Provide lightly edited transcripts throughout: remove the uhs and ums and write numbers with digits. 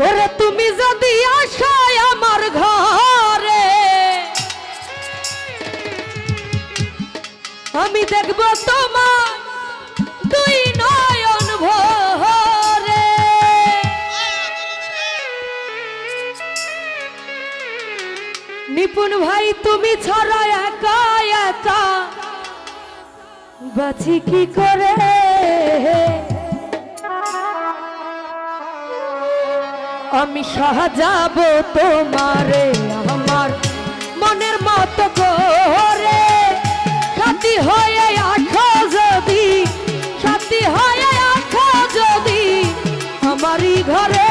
ওরে তুমি যদি আসো আমার ঘরে, আমি দেখব তোমার দুই নয়ন ভরে। নিপুণ ভাই তুমি ছাড়া একা একা বাঁচি কি করে, আমি সাজাবো তোমারে আমার মনের মতো করে। সাথী হয়ে আঠো যদি, সাথী হয়ে আঠো যদি আমারই ঘরে,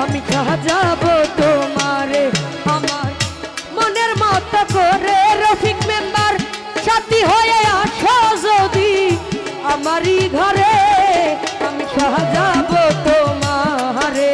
আমি সাজাবো তোমারে আমার মনের মতো করে। রফিক মেম্বার সাথী হয়ে আঠো যদি আমারই ঘরে, আমি সাজাবো তোমারে।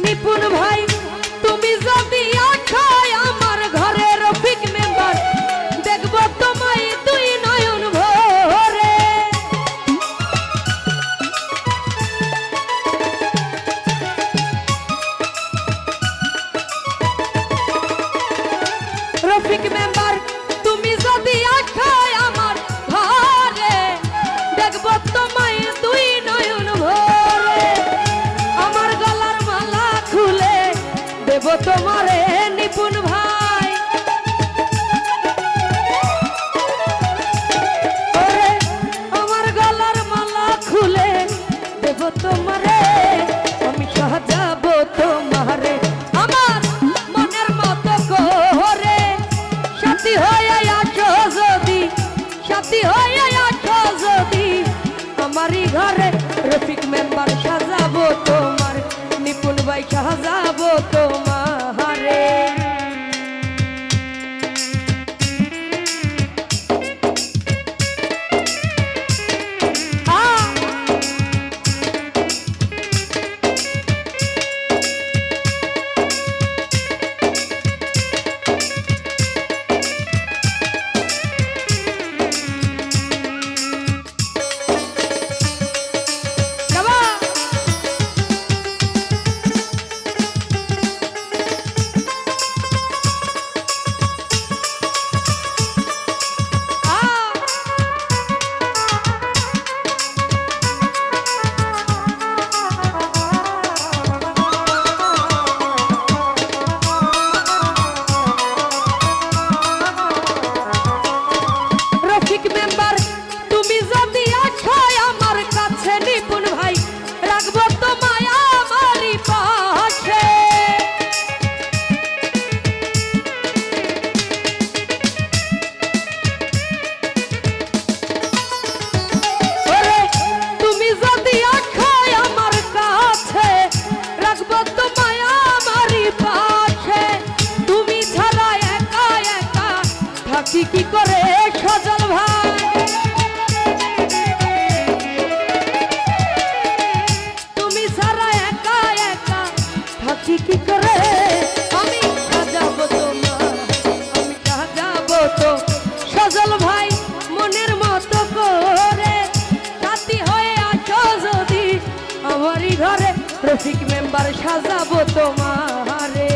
নিপুণ ভাই তুমি যদি আছো আমার ঘরে, রফিক মেম্বার দেখব তোমায় দুই নয়ন ভরে। রফিক মেম্বার তুমি যদি আছো আমার ঘরে, দেখব তোমায় দুই নয়ন ভরে। আমার গলার মালা খুলে দেব তোমারে নিপুণ ভাই, ওরে আমার গলার মালা খুলে দেব তোমারে, আমি সাজাবো তোমারে আমার মনের মতো করে। সাথী হয়ে আছো যদি, সাথী হয়ে আছো যদি আমারই ঘরে, রফিক মেম্বার সাজাবো তোমার, নিপুণ ভাই সাজাবো তোমারে। কি করে সজল ভাই, তুমি ছাড়া একা একা থাকি কি করে, আমি সাজাবো তোমার, আমি সাজাবো তো সজল ভাই মনের মতো করে। সাথী হয়ে আছো যদি আমারই ঘরে, রফিক মেম্বার সাজাবো তোমারে।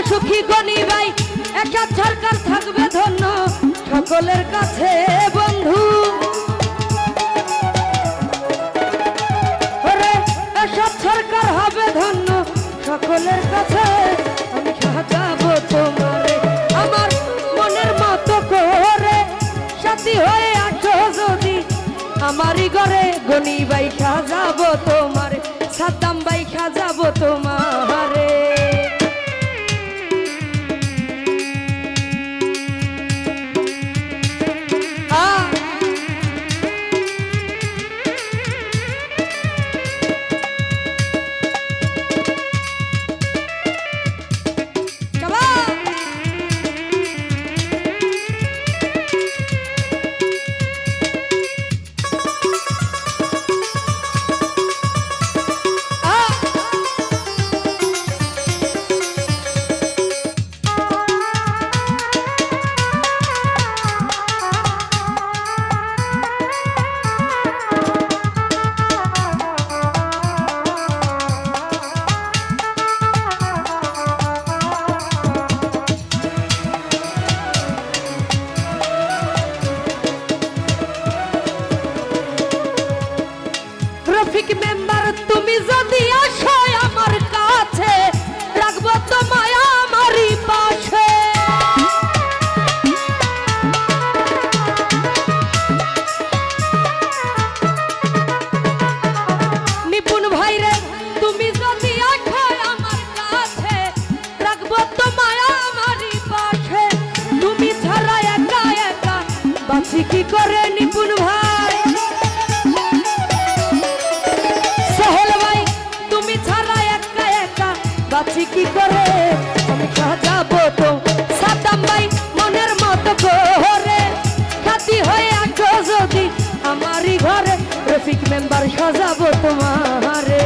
সুখী গনি ভাই একা সরকার থাকবে ধন্য সকলের কাছে বন্ধু ওরে এসব সরকার হবে ধন্য সকলের কাছে আমি সাজাবো তোমারে আমার মনের মতো করে সাথী হয়ে আসো যদি আমারই ঘরে গনি ভাই সাজাবো তোমারে সাদ্দাম ভাই সাজাবো তোমারে রফিক মেম্বার তুমি যদি আসো আমার কাছে রাখবো তোমায় আমারই পাশে নিপুণ ভাই রে তুমি যদি আসো আমার কাছে রাখবো তোমায় আমারই পাশে তুমি ছাড়া একা একা বাঁচি কি করে নিপুণ ভাই বাঁচি কি করে আমি সাজাবো তো সাদ্দাম ভাই মনের মতো করে সাথী হয়ে আসো যদি আমারই ঘরে রফিক মেম্বার সাজাবো তোমারে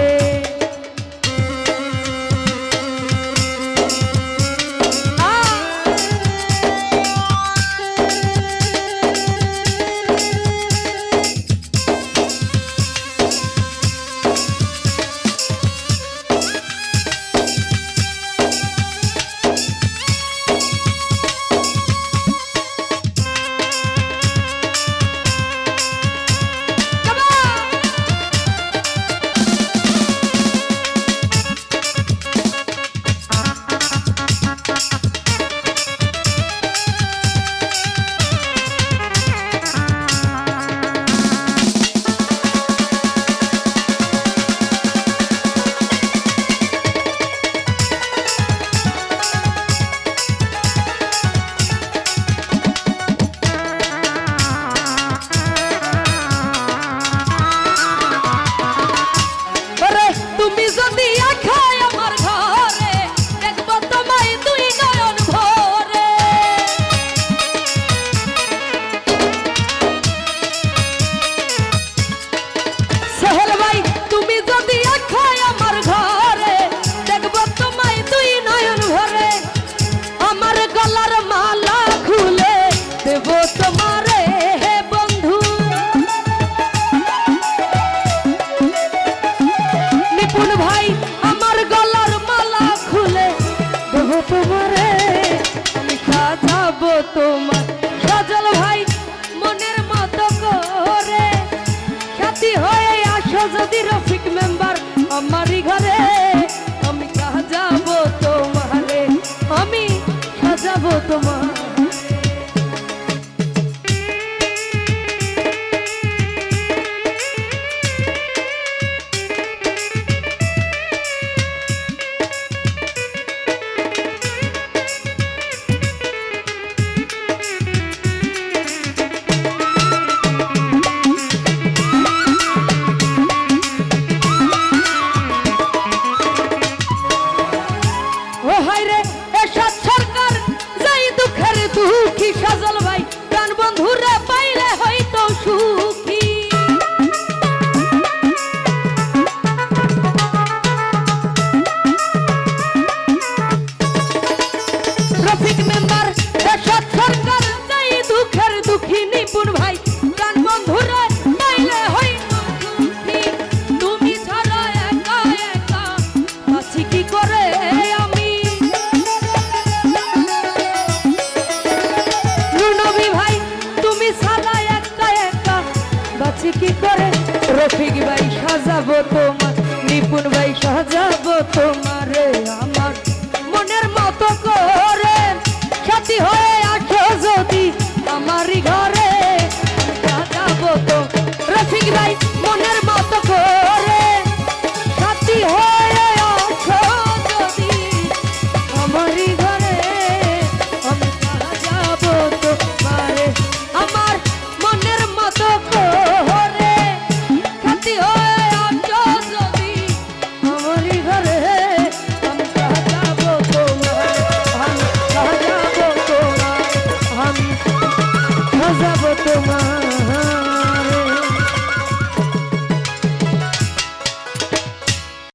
তোমার সজল ভাই মনের মতো করে সাথী হয়ে আসো যদি রফিক মেম্বার আমারই ঘরে আমি সাজাবো তোমারে আমি সাজাবো তোমার দুঃখী সজল ভাই প্রাণ বন্ধুরে পাইলে হয়তো সুখী রফিক মেম্বার এরশাদ সরকার যাই দুঃখের দুঃখী নিপুণ ভাই প্রাণ বন্ধুরে পাইলে হয়তো সুখী তুমি ছাড়া একা একা আছি কি করে আমি সাজাবো তোমার